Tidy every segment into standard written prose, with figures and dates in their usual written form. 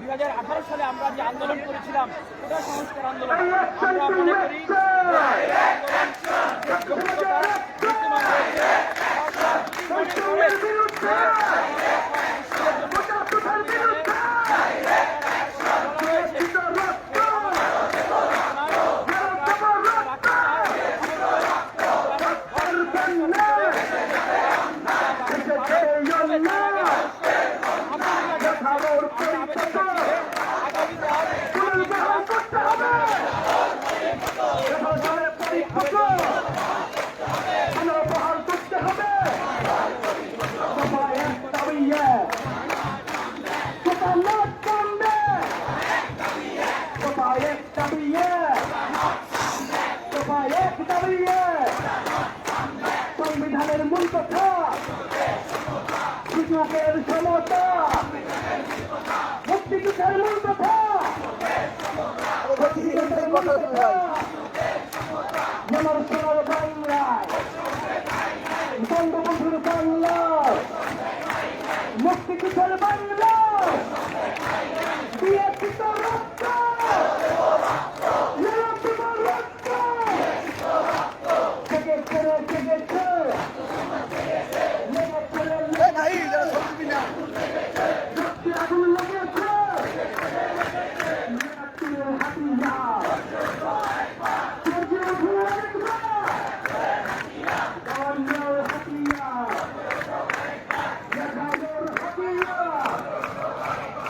2018 সালে আমরা যে আন্দোলন করেছিলাম কোটা সংস্কার আন্দোলন, আমরা মনে করি সংবিধানের মূল কথা সুযোগের সমতা, মুক্তিযুদ্ধের মূল কথা যেমন সোনার বাংলায় বঙ্গবন্ধুর বাংলা, মুক্তিযুদ্ধের বাংলা বিএপিত রক্ত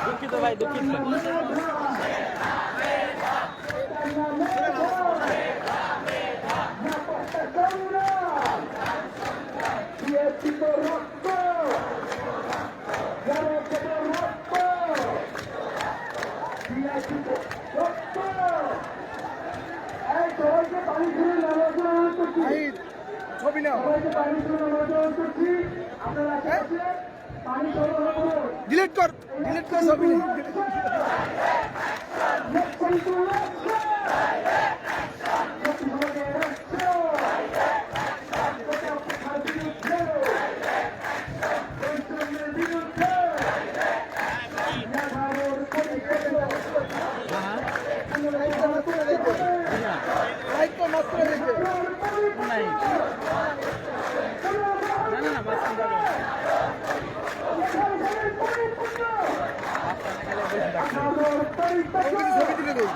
দুঃখিত ভাই, দুঃখিত। ছবি নাও, ডিলিট কর ছবি। ছবি তুলে দেই।